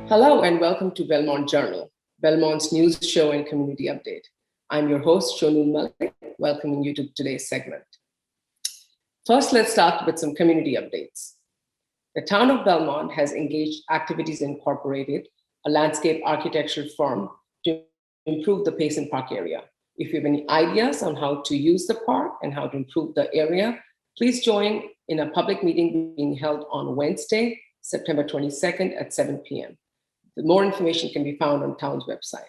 Hello and welcome to Belmont Journal, Belmont's news show and community update. I'm your host, Shonool Malik, welcoming you to today's segment. First, let's start with some community updates. The town of Belmont has engaged Activities Incorporated, a landscape architecture firm, to improve the Payson Park area. If you have any ideas on how to use the park and how to improve the area, please join in a public meeting being held on Wednesday, September 22nd at 7 p.m. More information can be found on town's website.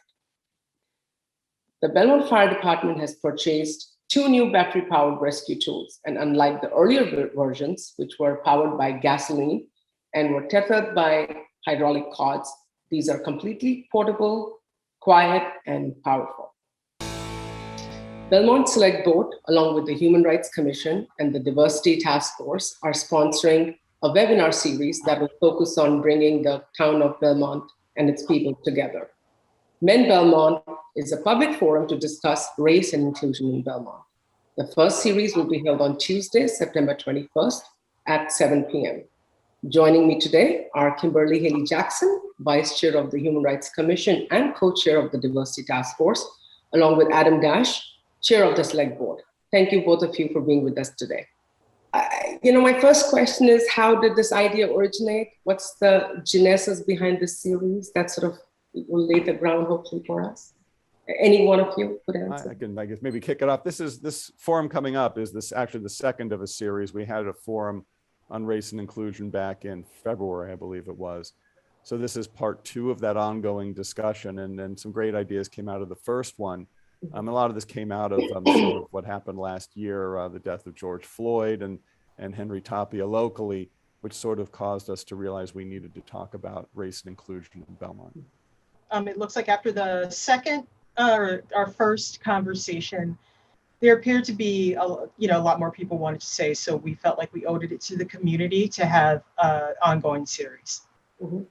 The Belmont Fire Department has purchased 2 new battery-powered rescue tools, and unlike the earlier versions, which were powered by gasoline and were tethered by hydraulic cords, these are completely portable, quiet, and powerful. Belmont Select Board, along with the Human Rights Commission and the Diversity Task Force, are sponsoring a webinar series that will focus on bringing the town of Belmont and its people together. Men Belmont is a public forum to discuss race and inclusion in Belmont. The first series will be held on Tuesday, September 21st at 7 p.m. Joining me today are Kimberly Halley-Jackson, Vice Chair of the Human Rights Commission and Co-Chair of the Diversity Task Force, along with Adam Dash, Chair of the Select Board. Thank you both of you for being with us today. My first question is, how did this idea originate? What's the genesis behind this series that sort of will lay the ground hopefully for us? Any one of you could answer. I guess maybe kick it off. This forum coming up is actually the second of a series. We had a forum on race and inclusion back in February, I believe it was. So this is part 2 of that ongoing discussion, and then some great ideas came out of the first one. A lot of this came out of sort of what happened last year, the death of George Floyd and Henry Tapia locally, which sort of caused us to realize we needed to talk about race and inclusion in Belmont. It looks like after the second, our first conversation, there appeared to be a lot more people wanted to say, so we felt like we owed it to the community to have an ongoing series. Mm-hmm.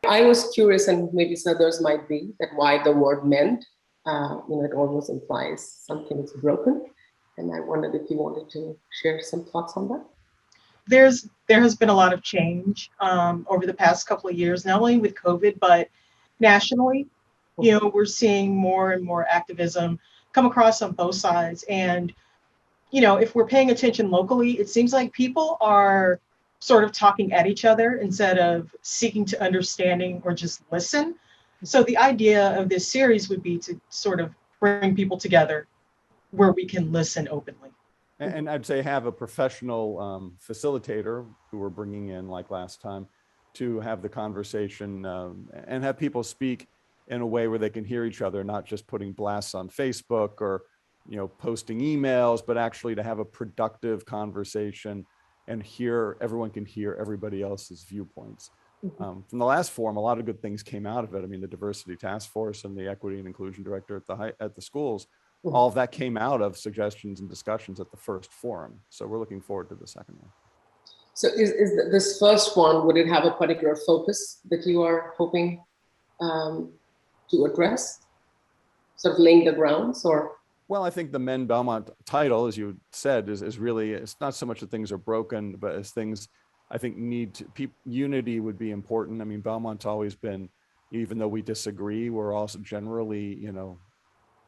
I was curious, and maybe some others might be, that why the word meant. It almost implies something is broken. And I wondered if you wanted to share some thoughts on that. There has been a lot of change over the past couple of years, not only with COVID, but nationally. We're seeing more and more activism come across on both sides. And, if we're paying attention locally, it seems like people are sort of talking at each other instead of seeking to understanding or just listen. So the idea of this series would be to sort of bring people together where we can listen openly. And I'd say have a professional facilitator who we're bringing in like last time to have the conversation and have people speak in a way where they can hear each other, not just putting blasts on Facebook or, posting emails, but actually to have a productive conversation and everyone can hear everybody else's viewpoints. From the last forum, a lot of good things came out of it. I mean, the Diversity Task Force and the Equity and Inclusion Director at the schools, all of that came out of suggestions and discussions at the first forum. So we're looking forward to the second one. So is this first one, would it have a particular focus that you are hoping to address? Sort of laying the grounds, or? Well, I think the Men Belmont title, as you said, is really, it's not so much that things are broken, but as things I think unity would be important. I mean, Belmont's always been, even though we disagree, we're also generally,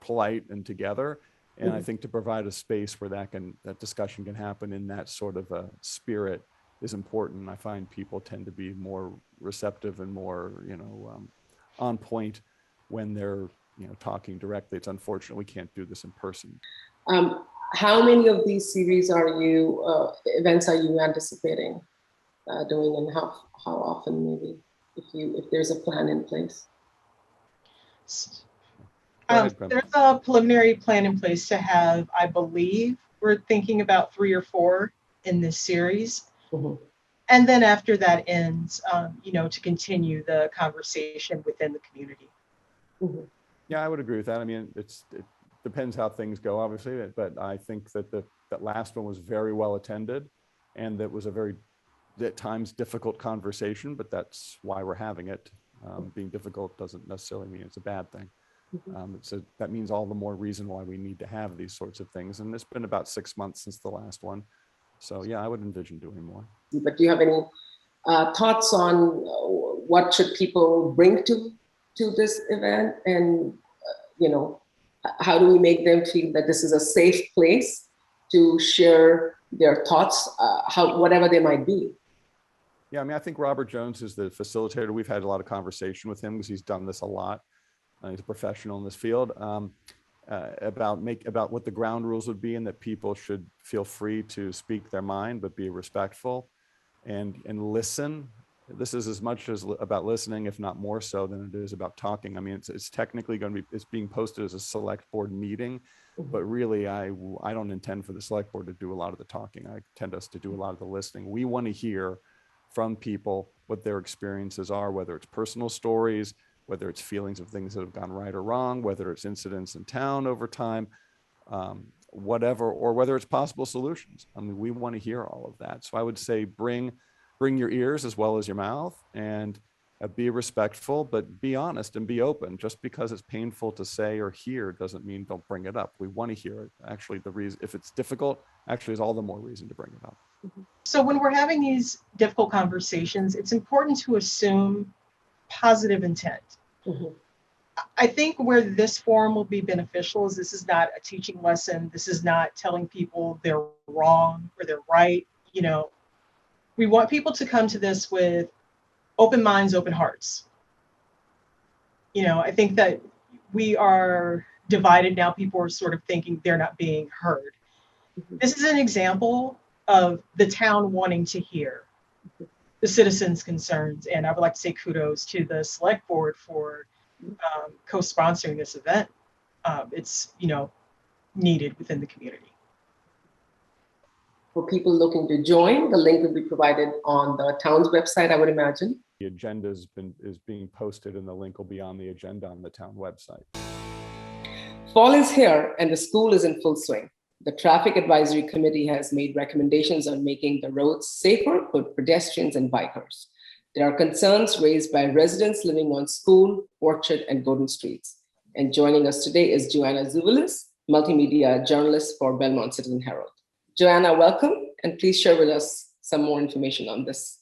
polite and together. And I think to provide a space where that discussion can happen in that sort of a spirit is important. I find people tend to be more receptive and more, on point when they're, talking directly. It's unfortunate we can't do this in person. How many of these series events are you anticipating doing, and how often, maybe, if there's a plan in place? There's a preliminary plan in place to have, I believe, we're thinking about 3 or 4 in this series. And then after that ends, to continue the conversation within the community. Yeah, I would agree with that. I mean, it depends how things go, obviously, but I think that that last one was very well attended, and that was a very, at times, difficult conversation, but that's why we're having it. Being difficult doesn't necessarily mean it's a bad thing. So that means all the more reason why we need to have these sorts of things. And it's been about 6 months since the last one. So yeah, I would envision doing more. But do you have any thoughts on what should people bring to this event, and how do we make them feel that this is a safe place to share their thoughts, whatever they might be? Yeah, I mean, I think Robert Jones is the facilitator. We've had a lot of conversation with him because he's done this a lot. He's a professional in this field, about what the ground rules would be, and that people should feel free to speak their mind, but be respectful and listen. This is as much as about listening, if not more so, than it is about talking. I mean, it's technically going to be, it's being posted as a select board meeting, but really I don't intend for the select board to do a lot of the talking. I intend us to do a lot of the listening. We want to hear from people what their experiences are, whether it's personal stories, whether it's feelings of things that have gone right or wrong, whether it's incidents in town over time, whatever, or whether it's possible solutions. I mean, we want to hear all of that. So I would say bring your ears as well as your mouth, and be respectful, but be honest and be open. Just because it's painful to say or hear doesn't mean don't bring it up. We want to hear it. Actually, the reason, if it's difficult, actually is all the more reason to bring it up. So when we're having these difficult conversations, it's important to assume positive intent. I think where this forum will be beneficial is this is not a teaching lesson. This is not telling people they're wrong or they're right. We want people to come to this with open minds, open hearts. I think that we are divided now. People are sort of thinking they're not being heard. This is an example of the town wanting to hear the citizens' concerns. And I would like to say kudos to the select board for co-sponsoring this event. It's, needed within the community. For people looking to join, the link will be provided on the town's website, I would imagine. The agenda is being posted, and the link will be on the agenda on the town website. Fall is here and the school is in full swing. The Traffic Advisory Committee has made recommendations on making the roads safer for pedestrians and bikers. There are concerns raised by residents living on School, Orchard, and Goden streets. And joining us today is Joanna Tzouvelis, multimedia journalist for Belmont Citizen-Herald. Joanna, welcome, and please share with us some more information on this.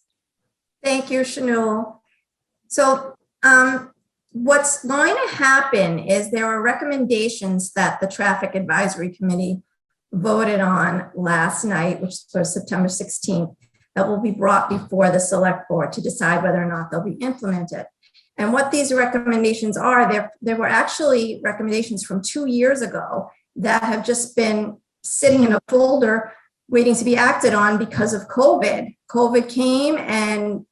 Thank you, Shonool. So what's going to happen is there are recommendations that the Traffic Advisory Committee voted on last night, which was September 16th, that will be brought before the select board to decide whether or not they'll be implemented. And what these recommendations are, there were actually recommendations from 2 years ago that have just been sitting in a folder waiting to be acted on because of COVID. COVID came and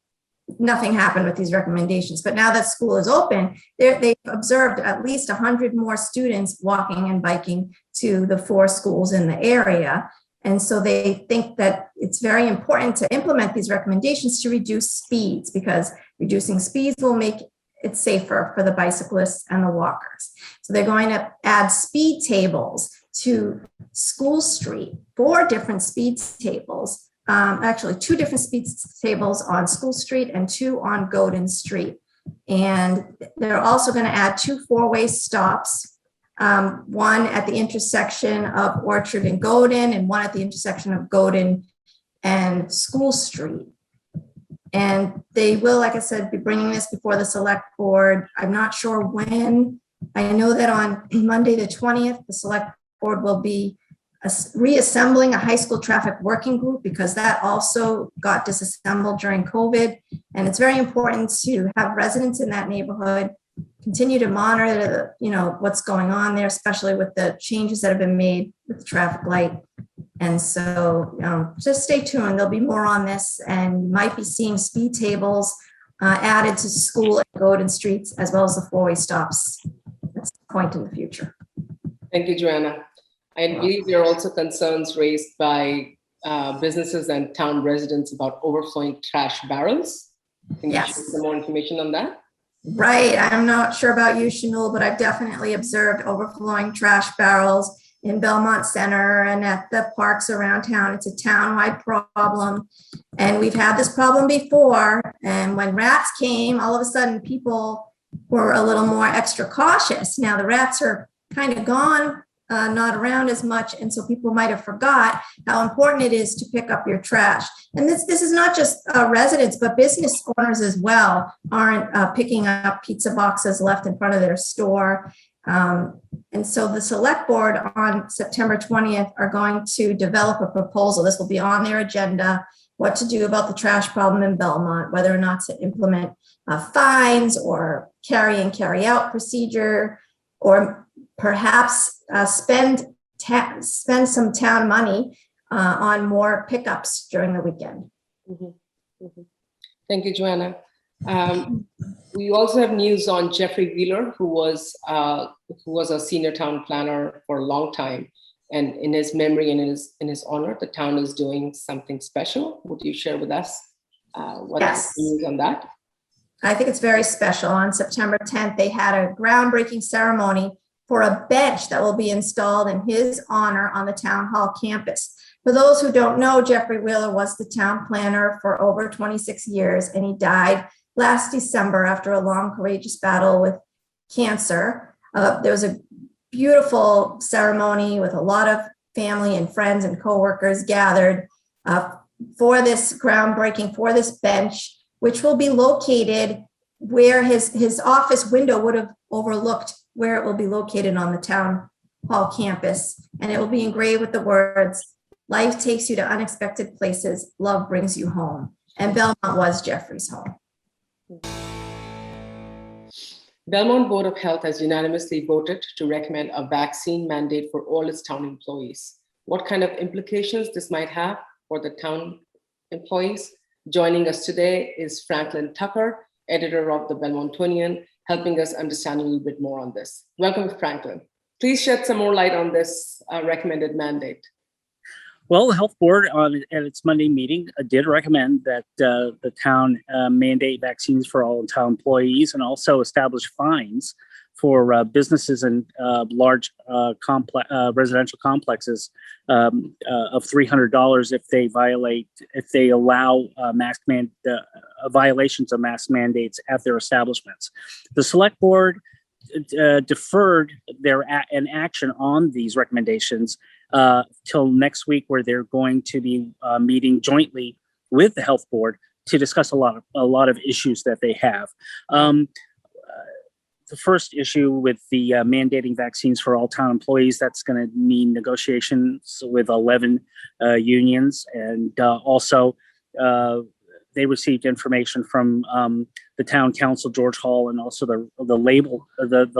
nothing happened with these recommendations. But now that school is open, they've observed at least 100 more students walking and biking to the 4 schools in the area. And so they think that it's very important to implement these recommendations to reduce speeds, because reducing speeds will make it safer for the bicyclists and the walkers. So they're going to add speed tables to School Street, 4 different speed tables, actually 2 different speed tables on School Street and 2 on Goden Street. And they're also going to add 2 4-way stops, one at the intersection of Orchard and Goden, and one at the intersection of Goden and School Street. And they will, like I said, be bringing this before the select board. I'm not sure when. I know that on Monday, the 20th, the select board will be reassembling a high school traffic working group, because that also got disassembled during COVID. And it's very important to have residents in that neighborhood continue to monitor what's going on there, especially with the changes that have been made with the traffic light. And so just stay tuned. There'll be more on this, and you might be seeing speed tables added to School and Goden streets, as well as the 4-way stops at some point in the future. Thank you, Joanna. I believe there are also concerns raised by businesses and town residents about overflowing trash barrels. Can you share some more information on that? Right. I'm not sure about you, Shonool, but I've definitely observed overflowing trash barrels in Belmont Center and at the parks around town. It's a town-wide problem. And we've had this problem before. And when rats came, all of a sudden people were a little more extra cautious. Now the rats are kind of gone not around as much. And so people might have forgot how important it is to pick up your trash. And this is not just residents, but business owners as well aren't picking up pizza boxes left in front of their store. And so the select board on September 20th are going to develop a proposal. This will be on their agenda, what to do about the trash problem in Belmont, whether or not to implement fines or carry in, carry out procedure, or perhaps spend some town money on more pickups during the weekend. Mm-hmm. Mm-hmm. Thank you, Joanna. We also have news on Jeffrey Wheeler, who was a senior town planner for a long time. And in his memory and in his honor, the town is doing something special. Would you share with us what's the news on that? I think it's very special. On September 10th, they had a groundbreaking ceremony for a bench that will be installed in his honor on the town hall campus. For those who don't know, Jeffrey Wheeler was the town planner for over 26 years, and he died last December after a long, courageous battle with cancer. There was a beautiful ceremony with a lot of family and friends and coworkers gathered for this groundbreaking, for this bench, which will be located where his office window would have overlooked where it will be located on the town hall campus. And it will be engraved with the words, "Life takes you to unexpected places, love brings you home." And Belmont was Jeffrey's home. Belmont Board of Health has unanimously voted to recommend a vaccine mandate for all its town employees. What kind of implications this might have for the town employees? Joining us today is Franklin Tucker, editor of the Belmontonian, helping us understand a little bit more on this. Welcome, Franklin. Please shed some more light on this recommended mandate. Well, the health board at its Monday meeting did recommend that the town mandate vaccines for all town employees and also establish fines for businesses and large residential complexes of $300 if they allow violations of mask mandates at their establishments. The select board deferred an action on these recommendations till next week, where they're going to be meeting jointly with the health board to discuss a lot of issues that they have. The first issue with the mandating vaccines for all town employees, that's going to mean negotiations with 11 unions, and also they received information from the town council, George Hall, and also the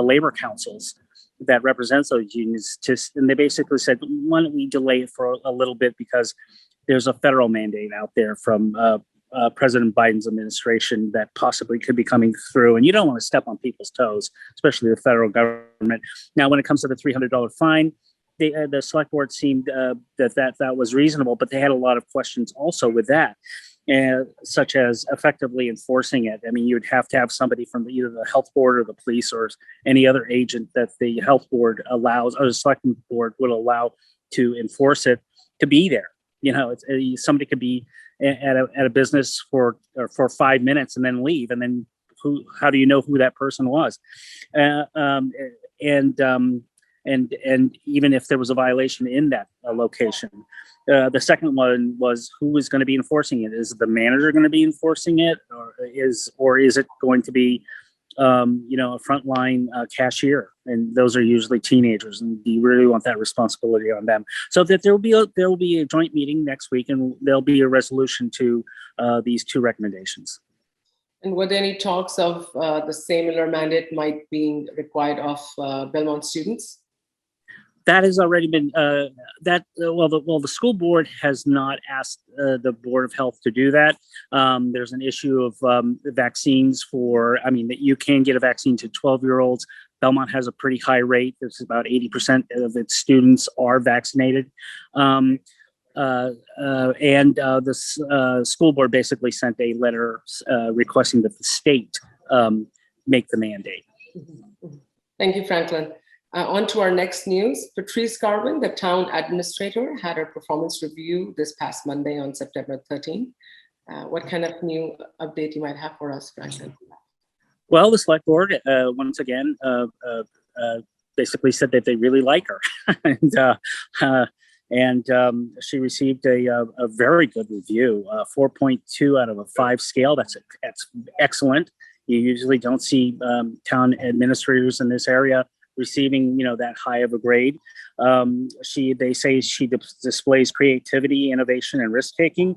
labor councils that represents those unions. And they basically said, why don't we delay it for a little bit, because there's a federal mandate out there from President Biden's administration that possibly could be coming through, and you don't want to step on people's toes, especially the federal government. Now, when it comes to the $300 fine, the select board seemed that was reasonable, but they had a lot of questions also with that, such as effectively enforcing it. I mean, you'd have to have somebody from either the health board or the police or any other agent that the health board allows, or the select board would allow to enforce it, to be there. You know, somebody could be at a business for 5 minutes and then leave, and then how do you know who that person was? And even if there was a violation in that location. The second one was, who is going to be enforcing it? Is the manager going to be enforcing it, or is it going to be a frontline cashier? And those are usually teenagers, and do you really want that responsibility on them? So that there will be a joint meeting next week, and there'll be a resolution to these two recommendations. And were there any talks of the similar mandate might be required of Belmont students? That has already been the school board has not asked the Board of Health to do that. There's an issue of vaccines that you can get a vaccine to 12-year-olds. Belmont has a pretty high rate. There's about 80% of its students are vaccinated. The school board basically sent a letter requesting that the state make the mandate. Thank you, Franklin. On to our next news. Patrice Garvin, the town administrator, had her performance review this past Monday on September 13th. What kind of new update you might have for us, Franklin? Well, the select board once again basically said that they really like her. and she received a very good review, 4.2 out of a 5 scale. That's excellent. You usually don't see town administrators in this area receiving, that high of a grade. They say she displays creativity, innovation, and risk-taking.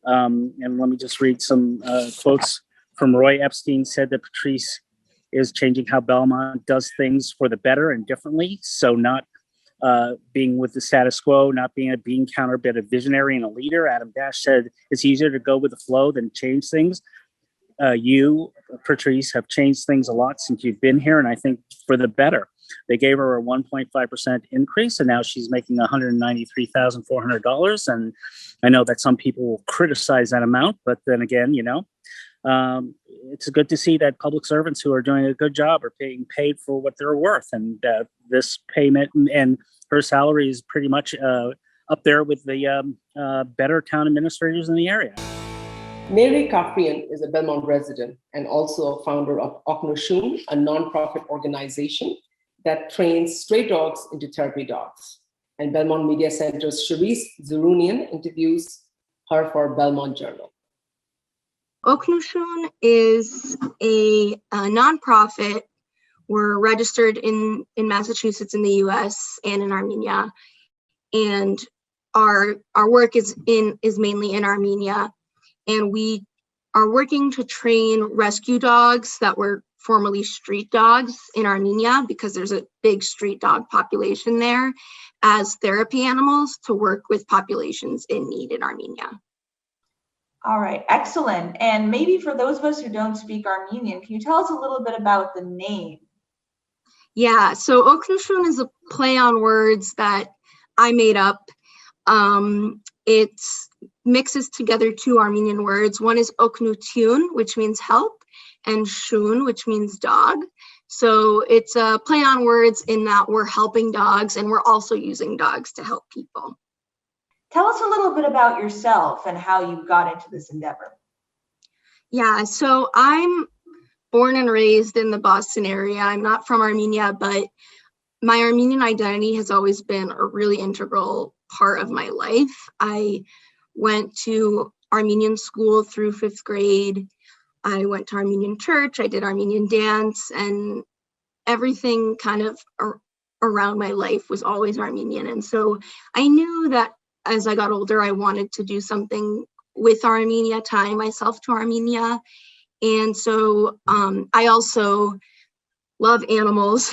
And let me just read some quotes from Roy Epstein. Said that Patrice is changing how Belmont does things for the better and differently. So not being with the status quo, not being a bean counter, but a visionary and a leader. Adam Dash said it's easier to go with the flow than change things. You, Patrice, have changed things a lot since you've been here, and I think for the better. They gave her a 1.5% increase, and now she's making $193,400. And I know that some people will criticize that amount, but then again, it's good to see that public servants who are doing a good job are being paid for what they're worth. And this payment and her salary is pretty much up there with the better town administrators in the area. Mary Kafrian is a Belmont resident and also a founder of Oknushun, a nonprofit organization that trains stray dogs into therapy dogs. And Belmont Media Center's Sharice Zurunian interviews her for Belmont Journal. Oknushun is a nonprofit. We're registered in Massachusetts, in the US, and in Armenia. And our work is mainly in Armenia. And we are working to train rescue dogs that were formerly street dogs in Armenia, because there's a big street dog population there, as therapy animals to work with populations in need in Armenia. All right, excellent. And maybe for those of us who don't speak Armenian, can you tell us a little bit about the name? Yeah, so Oknushun is a play on words that I made up. It mixes together 2 Armenian words. One is Oknutun, which means help, and Shun, which means dog. So it's a play on words in that we're helping dogs and we're also using dogs to help people. Tell us a little bit about yourself and how you got into this endeavor. Yeah, so I'm born and raised in the Boston area. I'm not from Armenia, but my Armenian identity has always been a really integral part of my life. I went to Armenian school through 5th grade. I went to Armenian church. I did Armenian dance, and everything kind of around my life was always Armenian. And so I knew that as I got older, I wanted to do something with Armenia, tying myself to Armenia. And so I also love animals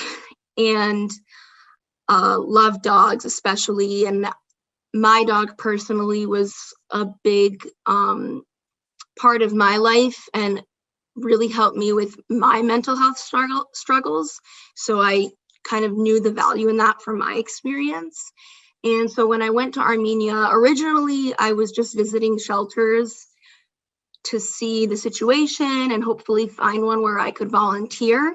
and love dogs especially. And my dog personally was a big part of my life and really helped me with my mental health struggles. So I kind of knew the value in that from my experience. And so when I went to Armenia, originally I was just visiting shelters to see the situation and hopefully find one where I could volunteer.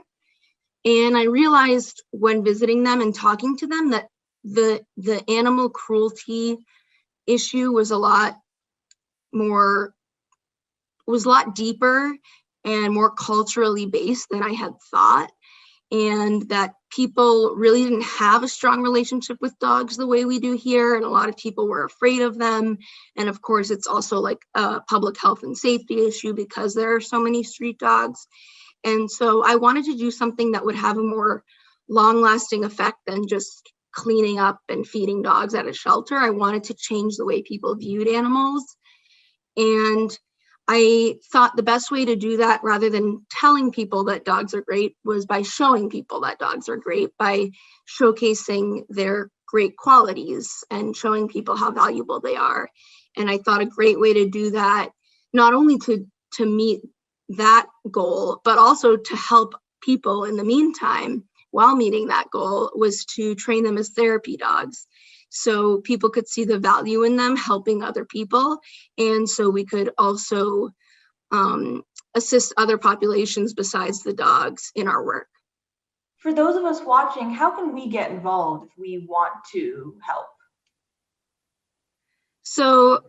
And I realized when visiting them and talking to them that the animal cruelty issue was a lot deeper and more culturally based than I had thought, and that people really didn't have a strong relationship with dogs the way we do here, and a lot of people were afraid of them. And of course, it's also like a public health and safety issue because there are so many street dogs. And so I wanted to do something that would have a more long-lasting effect than just cleaning up and feeding dogs at a shelter. I wanted to change the way people viewed animals. And I thought the best way to do that, rather than telling people that dogs are great, was by showing people that dogs are great, by showcasing their great qualities and showing people how valuable they are. And I thought a great way to do that, not only to meet that goal, but also to help people in the meantime while meeting that goal, was to train them as therapy dogs. So people could see the value in them helping other people. And so we could also assist other populations besides the dogs in our work. For those of us watching, how can we get involved if we want to help? So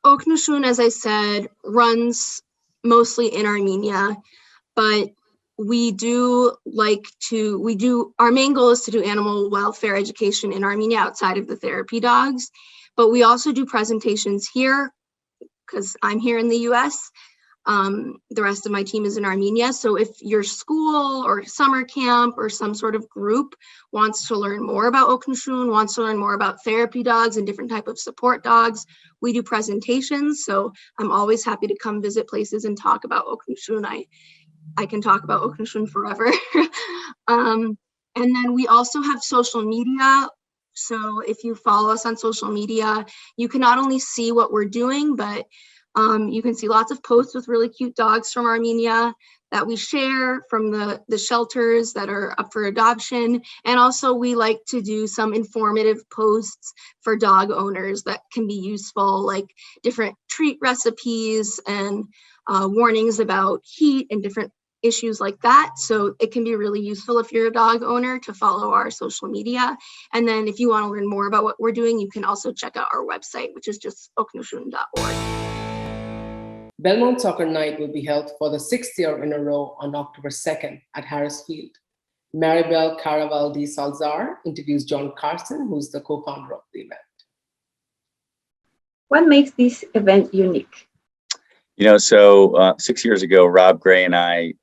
Oknushun, as I said, runs mostly in Armenia, but our main goal is to do animal welfare education in Armenia outside of the therapy dogs, but we also do presentations here because I'm here in the US. The rest of my team is in Armenia. So if your school or summer camp or some sort of group wants to learn more about Oknuşun, wants to learn more about therapy dogs and different type of support dogs, we do presentations. So I'm always happy to come visit places and talk about Oknuşun. I can talk about Oknuşun forever. And then we also have social media. So if you follow us on social media, you can not only see what we're doing, but you can see lots of posts with really cute dogs from Armenia that we share from the shelters that are up for adoption. And also we like to do some informative posts for dog owners that can be useful, like different treat recipes and warnings about heat and different issues like that. So it can be really useful if you're a dog owner to follow our social media. And then if you want to learn more about what we're doing, you can also check out our website, which is just oknushun.org. Belmont Soccer Night will be held for the 6th year in a row on October 2nd at Harris Field. Maribel Caraval de Salzar interviews John Carson, who's the co-founder of the event. What makes this event unique? 6 years ago, Rob Gray and I,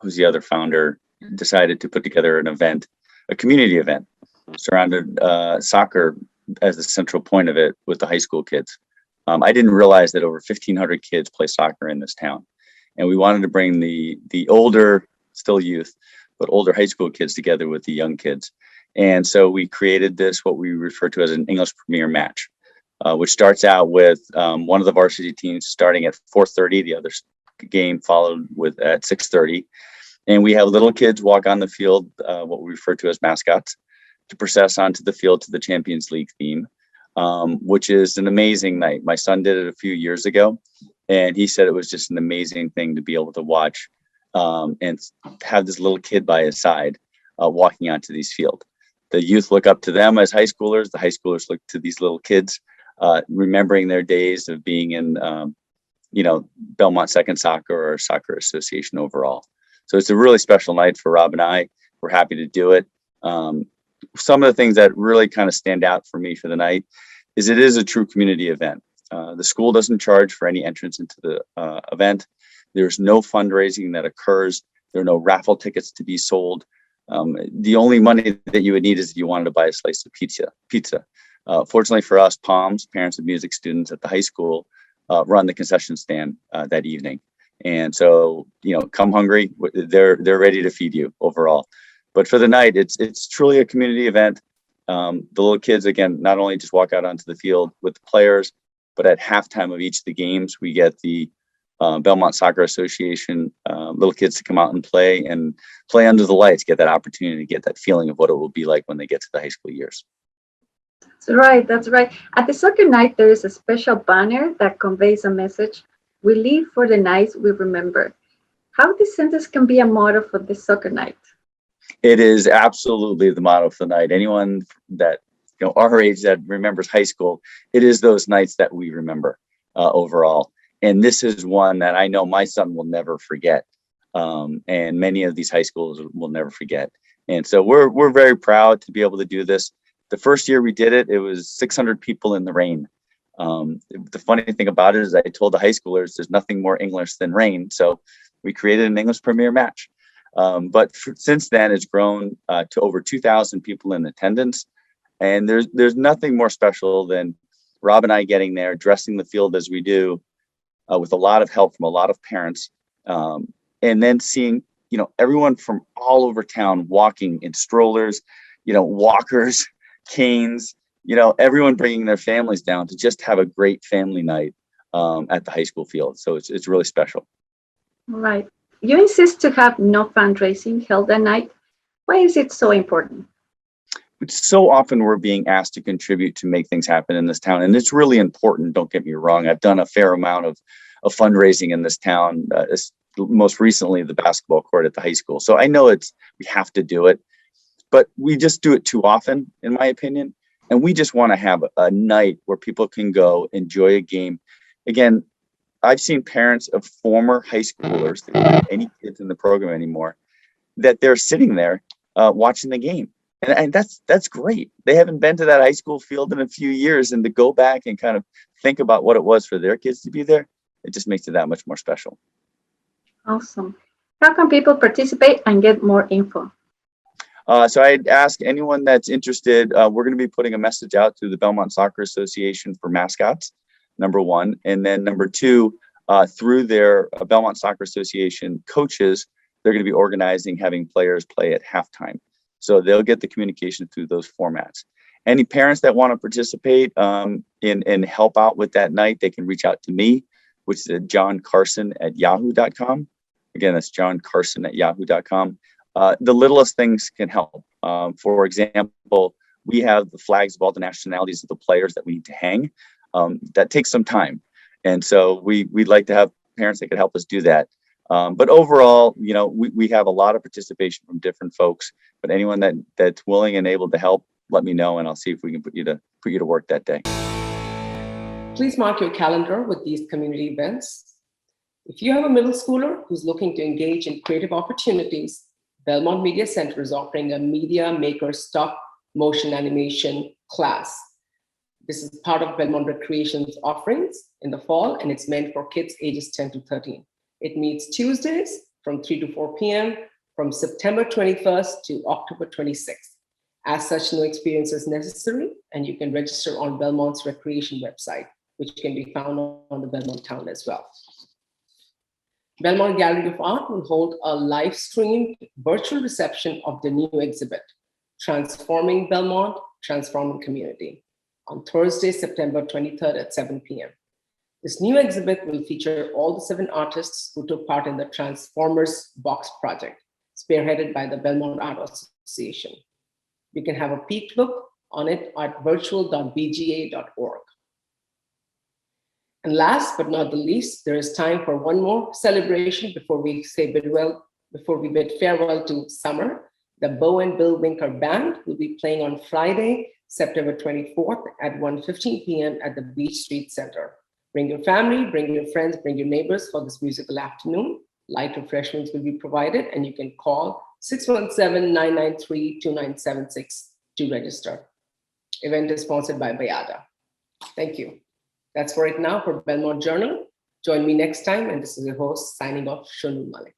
who's the other founder, decided to put together an event, a community event, surrounded soccer as the central point of it with the high school kids. I didn't realize that over 1,500 kids play soccer in this town. And we wanted to bring the older, still youth, but older high school kids together with the young kids. And so we created this, what we refer to as an English Premier match, which starts out with one of the varsity teams starting at 4:30, the other game followed with at 6:30. And we have little kids walk on the field, what we refer to as mascots, to process onto the field to the Champions League theme. Which is an amazing night. My son did it a few years ago, and he said it was just an amazing thing to be able to watch and have this little kid by his side walking onto these fields. The youth look up to them as high schoolers. The high schoolers look to these little kids, remembering their days of being in, Belmont Second Soccer or Soccer Association overall. So it's a really special night for Rob and I. We're happy to do it. Some of the things that really kind of stand out for me for the night is it is a true community event. The school doesn't charge for any entrance into the event. There's no fundraising that occurs. There are no raffle tickets to be sold. The only money that you would need is if you wanted to buy a slice of pizza. Fortunately for us, POMs, parents of music students at the high school, run the concession stand that evening. And so, come hungry, they're ready to feed you overall. But for the night, it's truly a community event. The little kids, again, not only just walk out onto the field with the players, but at halftime of each of the games, we get the Belmont Soccer Association little kids to come out and play under the lights, get that opportunity to get that feeling of what it will be like when they get to the high school years. That's right. At the soccer night, there is a special banner that conveys a message. We live for the nights we remember. How this sentence can be a motto for the soccer night? It is absolutely the motto for the night. Anyone that, our age that remembers high school, it is those nights that we remember overall. And this is one that I know my son will never forget. And many of these high schools will never forget. And so we're very proud to be able to do this. The first year we did it, it was 600 people in the rain. The funny thing about it is I told the high schoolers there's nothing more English than rain. So we created an English Premier match. But since then, it's grown to over 2,000 people in attendance. And there's nothing more special than Rob and I getting there, dressing the field as we do, with a lot of help from a lot of parents, and then seeing, everyone from all over town walking in strollers, walkers, canes, everyone bringing their families down to just have a great family night at the high school field. So it's really special. Right. You insist to have no fundraising held that night. Why is it so important? So often we're being asked to contribute to make things happen in this town. And it's really important. Don't get me wrong. I've done a fair amount of fundraising in this town, most recently the basketball court at the high school. So I know we have to do it, but we just do it too often, in my opinion. And we just want to have a night where people can go enjoy a game. Again, I've seen parents of former high schoolers that don't have any kids in the program anymore, that they're sitting there watching the game. And that's great. They haven't been to that high school field in a few years, and to go back and kind of think about what it was for their kids to be there, it just makes it that much more special. Awesome. How can people participate and get more info? So I'd ask anyone that's interested, we're going to be putting a message out to the Belmont Soccer Association for mascots, number one. And then number two, through their Belmont Soccer Association coaches, they're going to be organizing, having players play at halftime. So they'll get the communication through those formats. Any parents that want to participate and help out with that night, they can reach out to me, which is at johncarson@yahoo.com. Again, that's johncarson@yahoo.com. The littlest things can help. For example, we have the flags of all the nationalities of the players that we need to hang. That takes some time. And so we'd like to have parents that could help us do that. But overall, you know, we have a lot of participation from different folks, but anyone that's willing and able to help, let me know, and I'll see if we can put you to work that day. Please mark your calendar with these community events. If you have a middle schooler who's looking to engage in creative opportunities, Belmont Media Center is offering a Media Maker Stop Motion Animation class. This is part of Belmont Recreation's offerings in the fall, and it's meant for kids ages 10 to 13. It meets Tuesdays from 3 to 4 p.m. from September 21st to October 26th. As such, no experience is necessary, and you can register on Belmont's Recreation website, which can be found on the Belmont Town as well. Belmont Gallery of Art will hold a live-streamed virtual reception of the new exhibit, Transforming Belmont, Transforming Community, on Thursday, September 23rd at 7 p.m. This new exhibit will feature all the 7 artists who took part in the Transformers Box project, spearheaded by the Belmont Art Association. You can have a peek look on it at virtual.bga.org. And last but not the least, there is time for one more celebration before we bid farewell to summer. The Bo and Bill Winker Band will be playing on Friday, September 24th at 1:15 p.m. at the Beach Street Center. Bring your family, bring your friends, bring your neighbors for this musical afternoon. Light refreshments will be provided, and you can call 617-993-2976 to register. Event is sponsored by Bayada. Thank you. That's for it now for Belmont Journal. Join me next time, and this is your host signing off, Shonool Malik.